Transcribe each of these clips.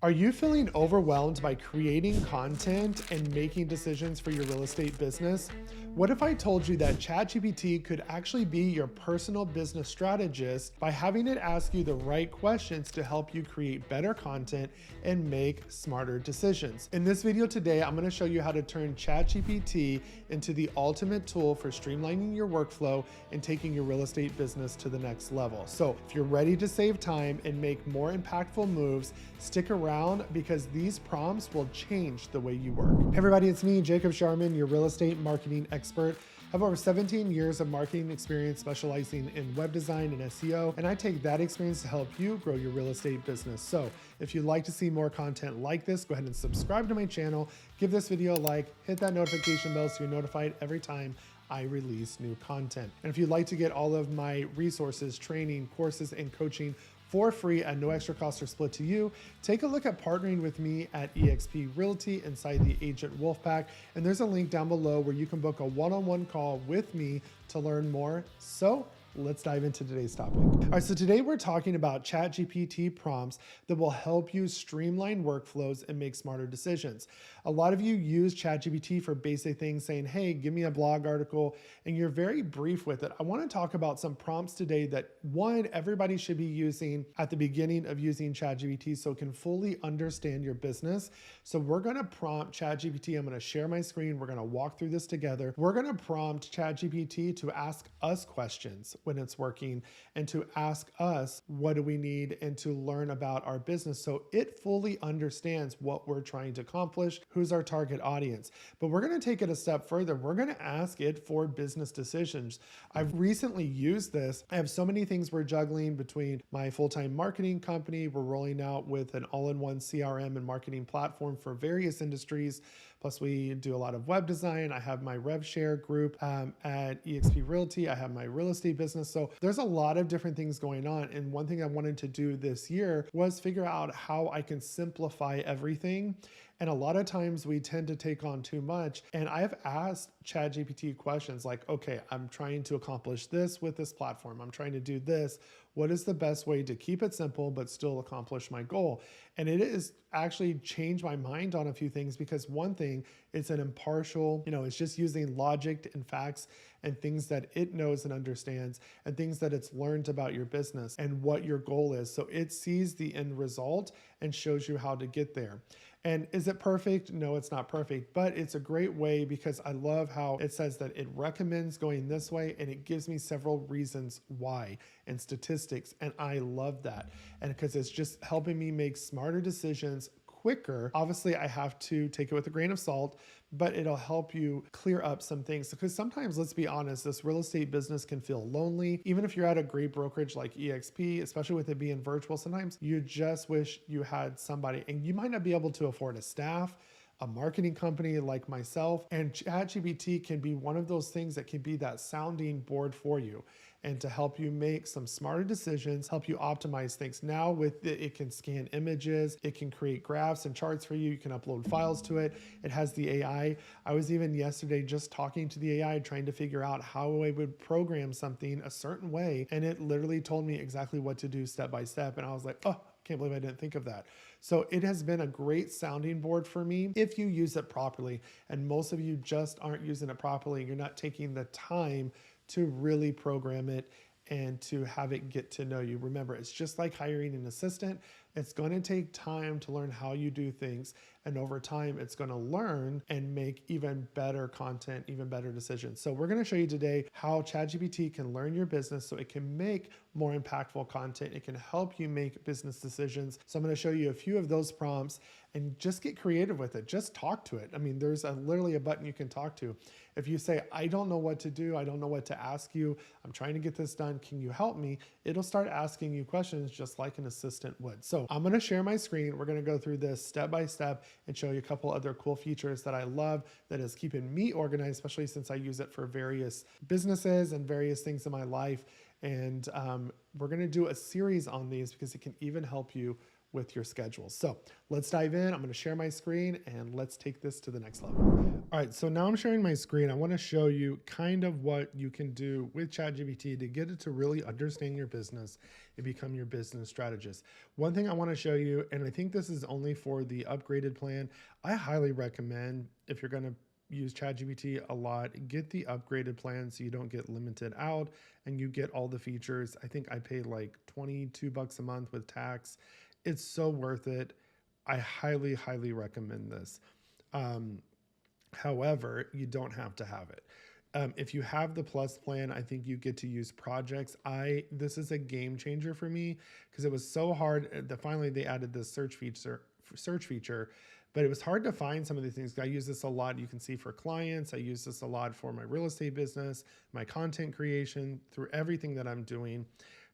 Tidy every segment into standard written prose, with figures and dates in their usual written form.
Are you feeling overwhelmed by creating content and making decisions for your real estate business? What if I told you that ChatGPT could actually be your personal business strategist by having it ask you the right questions to help you create better content and make smarter decisions? In this video today, I'm going to show you how to turn ChatGPT into the ultimate tool for streamlining your workflow and taking your real estate business to the next level. So if you're ready to save time and make more impactful moves, stick around because these prompts will change the way you work. Hey everybody, it's me, Jacob Shireman, your real estate marketing expert. I have over 17 years of marketing experience specializing in web design and SEO, and I take that experience to help you grow your real estate business. So if you'd like to see more content like this, go ahead and subscribe to my channel, give this video a like, hit that notification bell so you're notified every time I release new content. And if you'd like to get all of my resources, training, courses, and coaching for free at no extra cost or split to you, take a look at partnering with me at eXp Realty inside the Agent Wolfpack. And there's a link down below where you can book a one-on-one call with me to learn more. So let's dive into today's topic. All right, so today we're talking about ChatGPT prompts that will help you streamline workflows and make smarter decisions. A lot of you use ChatGPT for basic things saying, hey, give me a blog article, and you're very brief with it. I want to talk about some prompts today that one, everybody should be using at the beginning of using ChatGPT so it can fully understand your business. So we're going to prompt ChatGPT. I'm going to share my screen. We're going to walk through this together. We're going to prompt ChatGPT to ask us questions when it's working and to ask us what do we need and to learn about our business so it fully understands what we're trying to accomplish, who's our target audience. But we're going to take it a step further. We're going to ask it for business decisions. I've recently used this. I have so many things we're juggling between my full-time marketing company. We're rolling out with an all-in-one CRM and marketing platform for various industries. Plus we do a lot of web design. I have my rev share group at eXp Realty. I have my real estate business. So there's a lot of different things going on. And one thing I wanted to do this year was figure out how I can simplify everything. And a lot of times we tend to take on too much. And I've asked ChatGPT questions like, okay, I'm trying to accomplish this with this platform. I'm trying to do this. What is the best way to keep it simple, but still accomplish my goal? And it has actually changed my mind on a few things because one thing, it's an impartial, it's just using logic and facts and things that it knows and understands and things that it's learned about your business and what your goal is. So it sees the end result and shows you how to get there. And is it perfect? No, it's not perfect, but it's a great way because I love how it says that it recommends going this way and it gives me several reasons why and statistics. And I love that. And because it's just helping me make smarter decisions quicker. Obviously, I have to take it with a grain of salt, but it'll help you clear up some things. Because sometimes, let's be honest, this real estate business can feel lonely. Even if you're at a great brokerage like eXp, especially with it being virtual, sometimes you just wish you had somebody, and you might not be able to afford a staff, a marketing company like myself, and ChatGPT can be one of those things that can be that sounding board for you and to help you make some smarter decisions, help you optimize things. Now with it can scan images, it can create graphs and charts for you, you can upload files to it, it has the AI. I was even yesterday just talking to the AI trying to figure out how I would program something a certain way, and it literally told me exactly what to do step by step, and I was like, oh, can't believe I didn't think of that. So it has been a great sounding board for me if you use it properly. And most of you just aren't using it properly. You're not taking the time to really program it and to have it get to know you. Remember, it's just like hiring an assistant. It's going to take time to learn how you do things. And over time, it's going to learn and make even better content, even better decisions. So we're going to show you today how ChatGPT can learn your business so it can make more impactful content. It can help you make business decisions. So I'm going to show you a few of those prompts and just get creative with it. Just talk to it. I mean, there's literally a button you can talk to. If you say, I don't know what to do, I don't know what to ask you, I'm trying to get this done, can you help me? It'll start asking you questions just like an assistant would. So I'm going to share my screen. We're going to go through this step by step and show you a couple other cool features that I love that is keeping me organized, especially since I use it for various businesses and various things in my life. And we're going to do a series on these because it can even help you with your schedule. So let's dive in. I'm going to share my screen and let's take this to the next level. All right, so now I'm sharing my screen. I want to show you kind of what you can do with ChatGPT to get it to really understand your business and become your business strategist. One thing I want to show you, and I think this is only for the upgraded plan, I highly recommend if you're going to use ChatGPT a lot, get the upgraded plan so you don't get limited out and you get all the features. I think I paid like $22 a month with tax. It's so worth it. I highly, highly recommend this. However, you don't have to have it. If you have the plus plan, I think you get to use projects. This is a game changer for me because it was so hard that finally they added this search feature, but it was hard to find some of these things. I use this a lot. You can see for clients, I use this a lot for my real estate business, my content creation, through everything that I'm doing.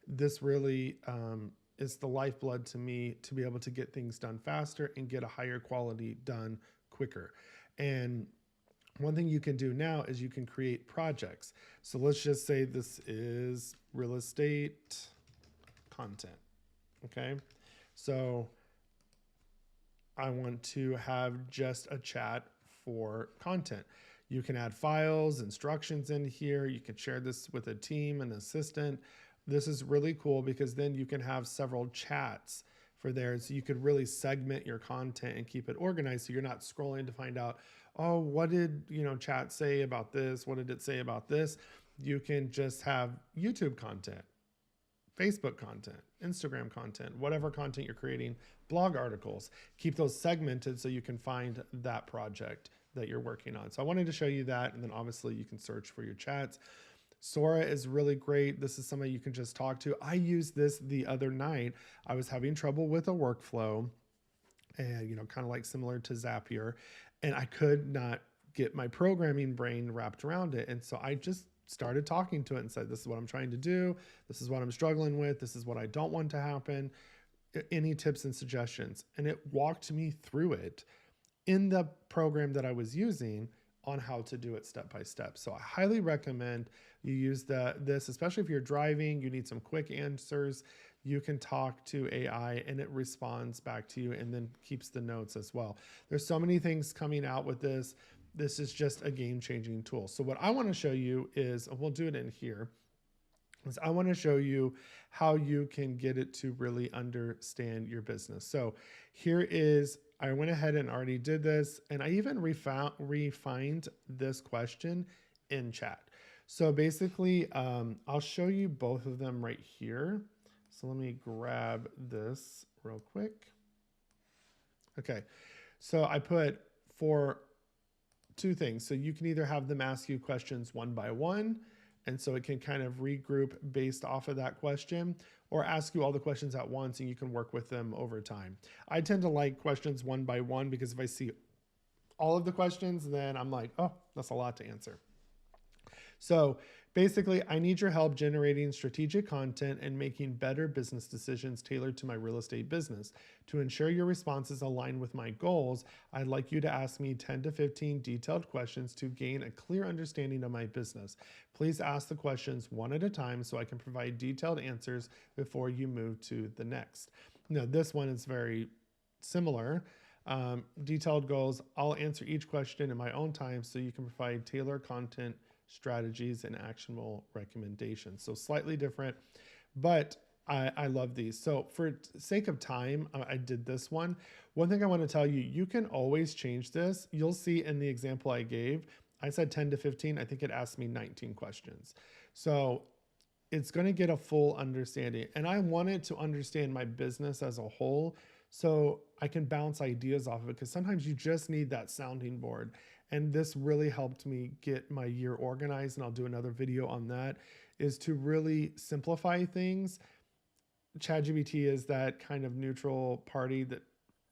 This really is the lifeblood to me to be able to get things done faster and get a higher quality done quicker. And one thing you can do now is you can create projects. So let's just say this is real estate content. Okay. So I want to have just a chat for content. You can add files, instructions in here. You can share this with a team, an assistant. This is really cool because then you can have several chats for there. So you could really segment your content and keep it organized. So you're not scrolling to find out, oh, what did, chat say about this? What did it say about this? You can just have YouTube content, Facebook content, Instagram content, whatever content you're creating, blog articles, keep those segmented so you can find that project that you're working on. So I wanted to show you that. And then obviously you can search for your chats. Sora is really great. This is somebody you can just talk to. I used this the other night. I was having trouble with a workflow and, kind of like similar to Zapier, and I could not get my programming brain wrapped around it. And so I just started talking to it and said, this is what I'm trying to do. This is what I'm struggling with. This is what I don't want to happen. Any tips and suggestions? And it walked me through it in the program that I was using on how to do it step by step. So I highly recommend you use this, especially if you're driving, you need some quick answers. You can talk to AI and it responds back to you and then keeps the notes as well. There's so many things coming out with this. This is just a game-changing tool. So what I want to show you is, and we'll do it in here, is I want to show you how you can get it to really understand your business. So here is, I went ahead and already did this, and I even refined this question in chat. So basically, I'll show you both of them right here. So let me grab this real quick. Okay, so I put for two things. So you can either have them ask you questions one by one, and so it can kind of regroup based off of that question, or ask you all the questions at once and you can work with them over time. I tend to like questions one by one because if I see all of the questions, then I'm like, oh, that's a lot to answer. So basically, I need your help generating strategic content and making better business decisions tailored to my real estate business. To ensure your responses align with my goals, I'd like you to ask me 10 to 15 detailed questions to gain a clear understanding of my business. Please ask the questions one at a time so I can provide detailed answers before you move to the next. Now, this one is very similar. Detailed goals, I'll answer each question in my own time so you can provide tailored content strategies and actionable recommendations. So slightly different, but I love these. So for sake of time, I did this one. One thing I want to tell you, you can always change this. You'll see in the example I gave, I said 10 to 15. I think it asked me 19 questions. So it's going to get a full understanding. And I wanted to understand my business as a whole so I can bounce ideas off of it, because sometimes you just need that sounding board. And this really helped me get my year organized, and I'll do another video on that, is to really simplify things. ChatGPT is that kind of neutral party that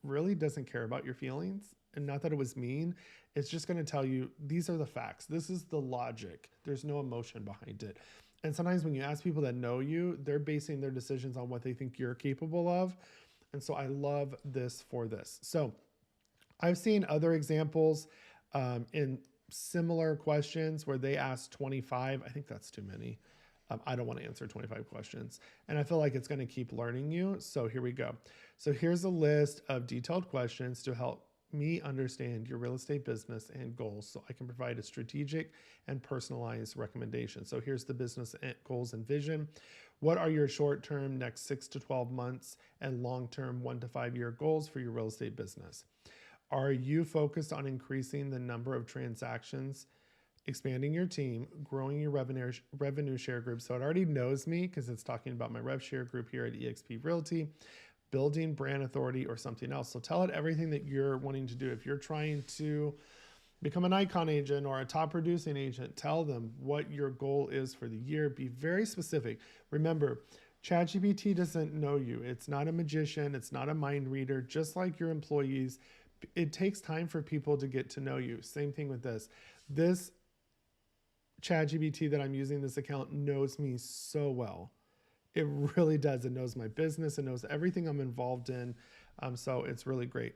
really doesn't care about your feelings. And not that it was mean, it's just going to tell you, these are the facts. This is the logic. There's no emotion behind it. And sometimes when you ask people that know you, they're basing their decisions on what they think you're capable of. And so I love this for this. So I've seen other examples in similar questions where they asked 25. I think that's too many. I don't want to answer 25 questions. And I feel like it's going to keep learning you. So here we go. So here's a list of detailed questions to help me understand your real estate business and goals so I can provide a strategic and personalized recommendation. So here's the business goals and vision. What are your short-term next 6 to 12 months and long-term 1 to 5 year goals for your real estate business? Are you focused on increasing the number of transactions, expanding your team, growing your revenue share group? So it already knows me because it's talking about my rev share group here at eXp Realty, building brand authority, or something else. So tell it everything that you're wanting to do. If you're trying to become an icon agent or a top producing agent, tell them what your goal is for the year. Be very specific. Remember, ChatGPT doesn't know you. It's not a magician. It's not a mind reader. Just like your employees, it takes time for people to get to know you. Same thing with this. This ChatGPT that I'm using, this account, knows me so well. It really does. It knows my business. It knows everything I'm involved in. So it's really great.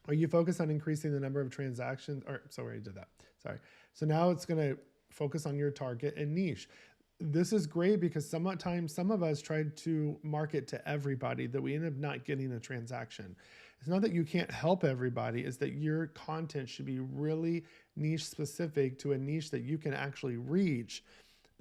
Are you focused on increasing the number of transactions? Or sorry, I did that. Sorry. So now it's going to focus on your target and niche. This is great because sometimes some of us tried to market to everybody that we end up not getting a transaction. It's not that you can't help everybody, it's that your content should be really niche specific to a niche that you can actually reach,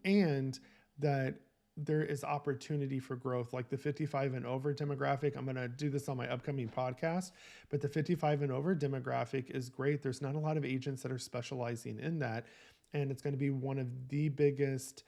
and that there is opportunity for growth, like the 55 and over demographic. I'm going to do this on my upcoming podcast, but the 55 and over demographic is great. There's not a lot of agents that are specializing in that, and it's going to be one of the biggest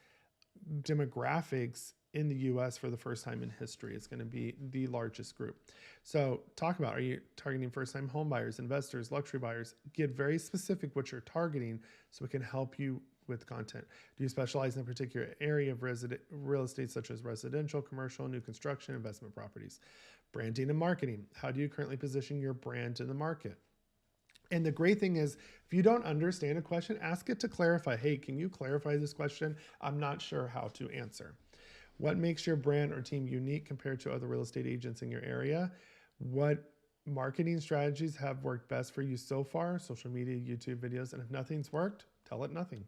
demographics in the US for the first time in history. It's going to be the largest group. So talk about, are you targeting first-time home buyers, investors, luxury buyers? Get very specific what you're targeting so it can help you with content. Do you specialize in a particular area of real estate, such as residential, commercial, new construction, investment properties? Branding and marketing. How do you currently position your brand in the market? And the great thing is, if you don't understand a question, ask it to clarify. Hey, can you clarify this question? I'm not sure how to answer. What makes your brand or team unique compared to other real estate agents in your area? What marketing strategies have worked best for you so far? Social media, YouTube videos, and if nothing's worked, tell it nothing.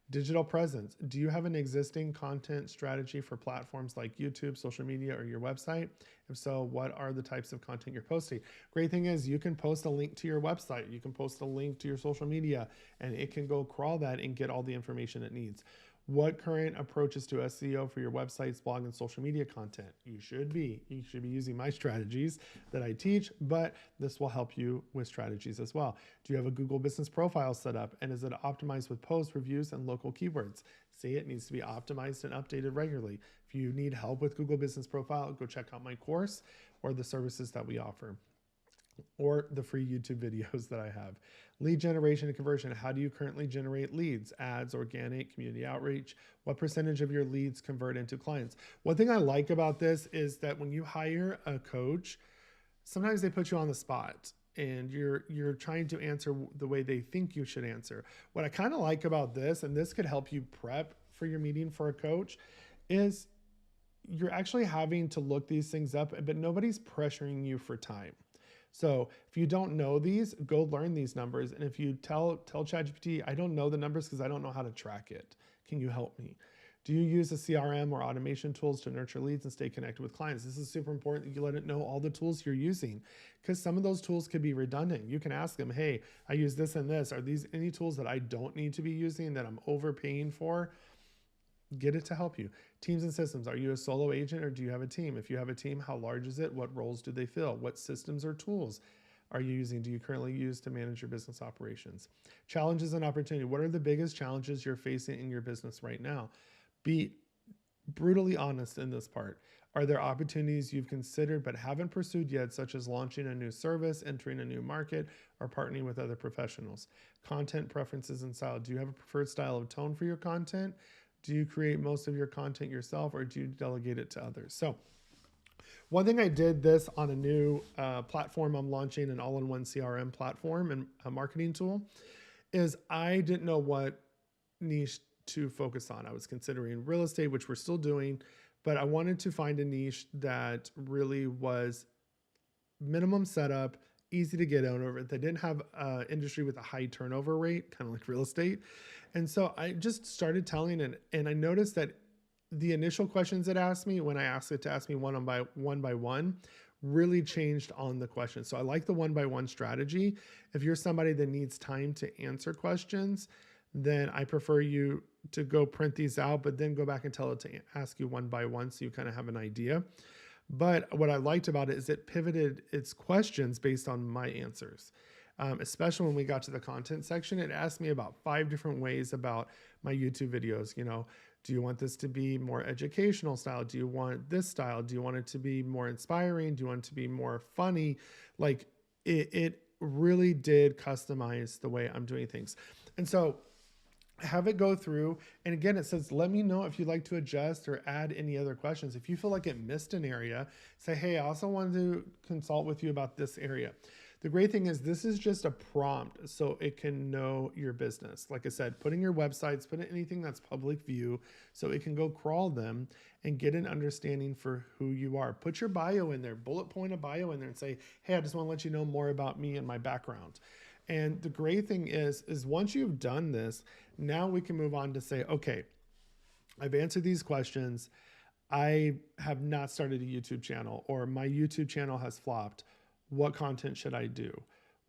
Digital presence. Do you have an existing content strategy for platforms like YouTube, social media, or your website? If so, what are the types of content you're posting? Great thing is you can post a link to your website. You can post a link to your social media, and it can go crawl that and get all the information it needs. What current approaches to SEO for your websites, blog, and social media content? You should be using my strategies that I teach, but this will help you with strategies as well. Do you have a Google business profile set up, and is it optimized with posts, reviews, and local keywords? See, it needs to be optimized and updated regularly. If you need help with Google business profile, go check out my course or the services that we offer, or the free YouTube videos that I have. Lead generation and conversion. How do you currently generate leads? Ads, organic, community outreach. What percentage of your leads convert into clients? One thing I like about this is that when you hire a coach, sometimes they put you on the spot and you're trying to answer the way they think you should answer. What I kind of like about this, and this could help you prep for your meeting for a coach, is you're actually having to look these things up, but nobody's pressuring you for time. So if you don't know these, go learn these numbers. And if you tell ChatGPT, I don't know the numbers because I don't know how to track it. Can you help me? Do you use a CRM or automation tools to nurture leads and stay connected with clients? This is super important that you let it know all the tools you're using, because some of those tools could be redundant. You can ask them, hey, I use this and this. Are these any tools that I don't need to be using that I'm overpaying for? Get it to help you. Teams and systems. Are you a solo agent or do you have a team? If you have a team, how large is it? What roles do they fill? What systems or tools are you using? Do you currently use to manage your business operations? Challenges and opportunity. What are the biggest challenges you're facing in your business right now? Be brutally honest in this part. Are there opportunities you've considered but haven't pursued yet, such as launching a new service, entering a new market, or partnering with other professionals? Content preferences and style. Do you have a preferred style of tone for your content? Do you create most of your content yourself, or do you delegate it to others? So one thing I did this on a new platform I'm launching, an all-in-one CRM platform and a marketing tool, is I didn't know what niche to focus on. I was considering real estate, which we're still doing, but I wanted to find a niche that really was minimum setup, easy to get over. They didn't have industry with a high turnover rate, kind of like real estate. And so I just started telling it, and I noticed that the initial questions it asked me when I asked it to ask me one by one really changed on the question. So I like the one by one strategy. If you're somebody that needs time to answer questions, then I prefer you to go print these out, but then go back and tell it to ask you one by one so you kind of have an idea. But what I liked about it is it pivoted its questions based on my answers. Especially when we got to the content section, it asked me about 5 different ways about my YouTube videos. You know, do you want this to be more educational style? Do you want this style? Do you want it to be more inspiring? Do you want it to be more funny? Like it really did customize the way I'm doing things. And so have it go through. And again, it says, let me know if you'd like to adjust or add any other questions. If you feel like it missed an area, say, hey, I also wanted to consult with you about this area. The great thing is this is just a prompt so it can know your business. Like I said, put in your websites, put in anything that's public view so it can go crawl them and get an understanding for who you are. Put your bio in there, bullet point a bio in there and say, hey, I just want to let you know more about me and my background. And the great thing is once you've done this, now we can move on to say, okay, I've answered these questions. I have not started a YouTube channel, or my YouTube channel has flopped. What content should I do?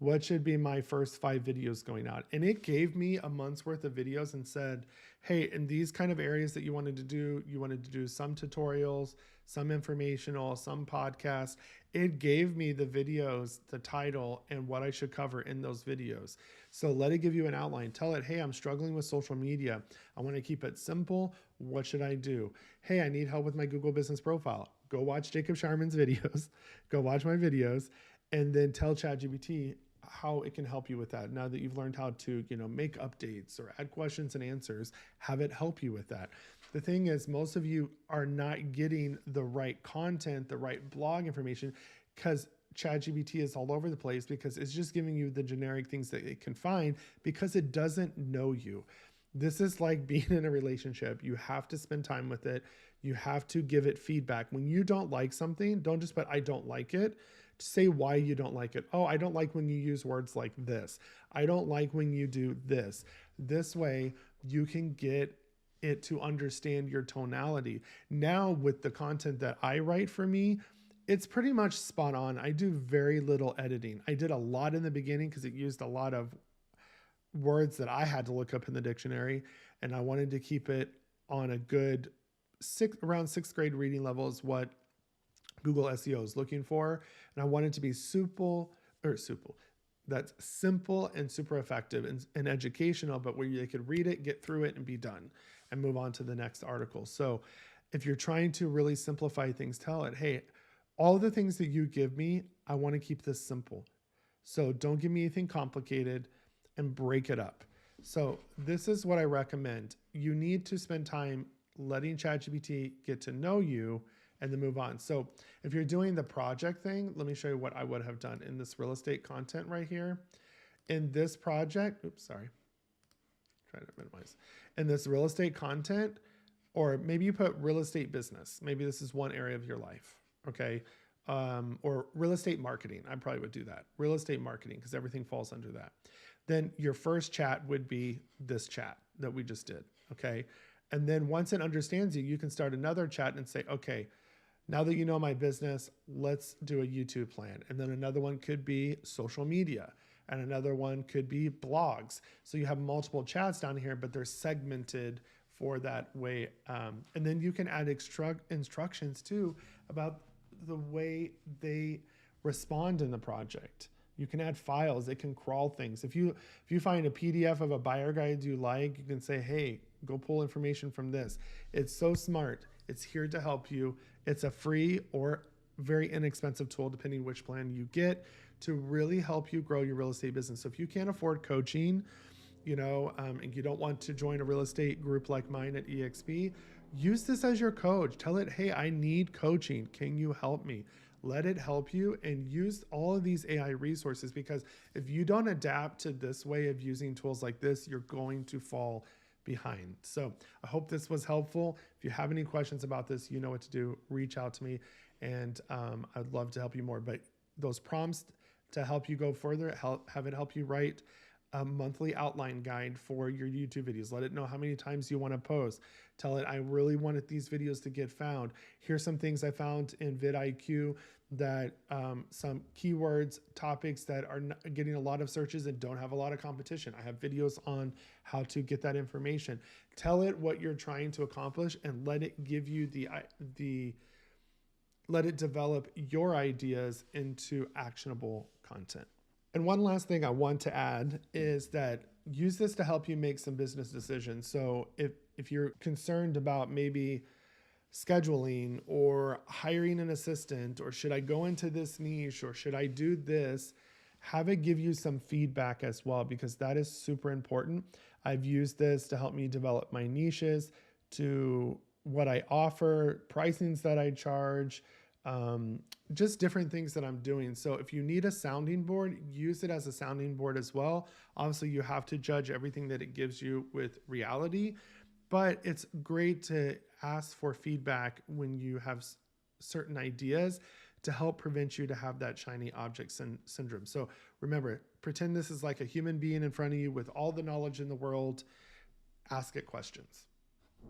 What should be my first 5 videos going out? And it gave me a month's worth of videos and said, hey, in these kind of areas that you wanted to do some tutorials, some informational, some podcasts. It gave me the videos, the title, and what I should cover in those videos. So let it give you an outline. Tell it, hey, I'm struggling with social media. I want to keep it simple. What should I do? Hey, I need help with my Google business profile. Go watch Jacob Shireman's videos. Go watch my videos. And then tell ChatGPT how it can help you with that. Now that you've learned how to, make updates or add questions and answers, have it help you with that. The thing is, most of you are not getting the right content, the right blog information, because ChatGPT is all over the place, because it's just giving you the generic things that it can find because it doesn't know you. This is like being in a relationship. You have to spend time with it. You have to give it feedback. When you don't like something, don't just put, I don't like it. Say why you don't like it. Oh, I don't like when you use words like this. I don't like when you do this. This way you can get it to understand your tonality. Now with the content that I write for me, it's pretty much spot on. I do very little editing. I did a lot in the beginning because it used a lot of words that I had to look up in the dictionary, and I wanted to keep it on a good around 6th grade reading level is what Google SEO is looking for. And I want it to be that's simple and super effective and educational, but where they could read it, get through it, and be done and move on to the next article. So if you're trying to really simplify things, tell it, hey, all the things that you give me, I want to keep this simple. So don't give me anything complicated, and break it up. So this is what I recommend. You need to spend time letting ChatGPT get to know you and then move on. So if you're doing the project thing, let me show you what I would have done in this real estate content right here. In this project, try to minimize. In this real estate content, or maybe you put real estate business. Maybe this is one area of your life, okay? Or real estate marketing. I probably would do that. Real estate marketing, because everything falls under that. Then your first chat would be this chat that we just did, okay? And then once it understands you, you can start another chat and say, okay, now that you know my business, let's do a YouTube plan. And then another one could be social media, and another one could be blogs. So you have multiple chats down here, but they're segmented for that way. And then you can add instructions too about the way they respond in the project. You can add files. It can crawl things. If you find a PDF of a buyer guide you like, you can say, hey, go pull information from this. It's so smart. It's here to help you. It's a free or very inexpensive tool, depending which plan you get, to really help you grow your real estate business. So if you can't afford coaching, and you don't want to join a real estate group like mine at EXP, use this as your coach. Tell it, hey, I need coaching. Can you help me? Let it help you, and use all of these AI resources, because if you don't adapt to this way of using tools like this, you're going to fall behind. So I hope this was helpful. If you have any questions about this, you know what to do. Reach out to me, and I'd love to help you more. But those prompts to help you go further, have it help you write a monthly outline guide for your YouTube videos. Let it know how many times you want to post. Tell it, I really wanted these videos to get found. Here's some things I found in vidIQ that some keywords, topics that are getting a lot of searches and don't have a lot of competition. I have videos on how to get that information. Tell it what you're trying to accomplish and let it give you let it develop your ideas into actionable content. And one last thing I want to add is that use this to help you make some business decisions. So if you're concerned about maybe scheduling or hiring an assistant, or should I go into this niche, or should I do this, have it give you some feedback as well, because that is super important. I've used this to help me develop my niches, to what I offer, pricings that I charge, just different things that I'm doing. So if you need a sounding board, use it as a sounding board as well. Obviously, you have to judge everything that it gives you with reality, but it's great to ask for feedback when you have certain ideas to help prevent you to have that shiny object syndrome. So remember, pretend this is like a human being in front of you with all the knowledge in the world. Ask it questions.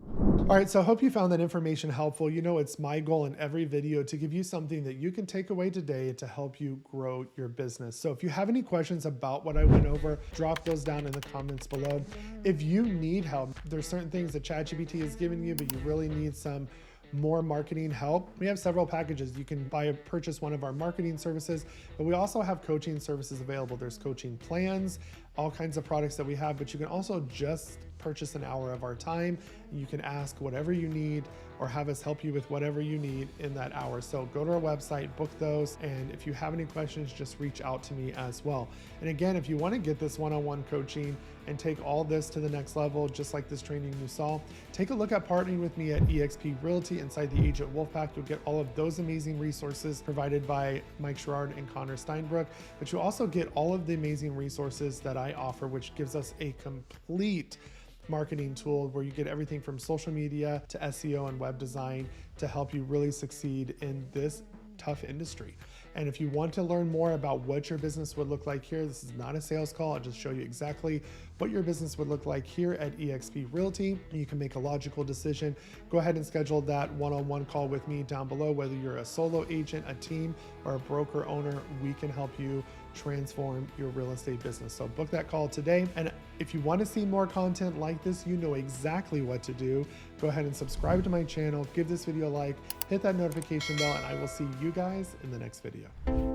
All right, so I hope you found that information helpful. You know, it's my goal in every video to give you something that you can take away today to help you grow your business. So if you have any questions about what I went over, drop those down in the comments below. If you need help, there's certain things that ChatGPT is giving you, but you really need some more marketing help, we have several packages. You can purchase one of our marketing services, but we also have coaching services available. There's coaching plans, all kinds of products that we have, but you can also just purchase an hour of our time. You can ask whatever you need or have us help you with whatever you need in that hour. So go to our website, book those, and if you have any questions, just reach out to me as well. And again, if you want to get this one-on-one coaching and take all this to the next level, just like this training you saw, take a look at partnering with me at eXp Realty inside the Agent Wolfpack. You'll get all of those amazing resources provided by Mike Sherrard and Connor Steinbrook, but you'll also get all of the amazing resources that I offer, which gives us a complete marketing tool where you get everything from social media to SEO and web design to help you really succeed in this tough industry. And if you want to learn more about what your business would look like here, this is not a sales call. I'll just show you exactly what your business would look like here at eXp Realty. You can make a logical decision. Go ahead and schedule that one-on-one call with me down below. Whether you're a solo agent, a team, or a broker owner, we can help you transform your real estate business. So book that call today. And if you want to see more content like this, you know exactly what to do. Go ahead and subscribe to my channel, give this video a like, hit that notification bell, and I will see you guys in the next video.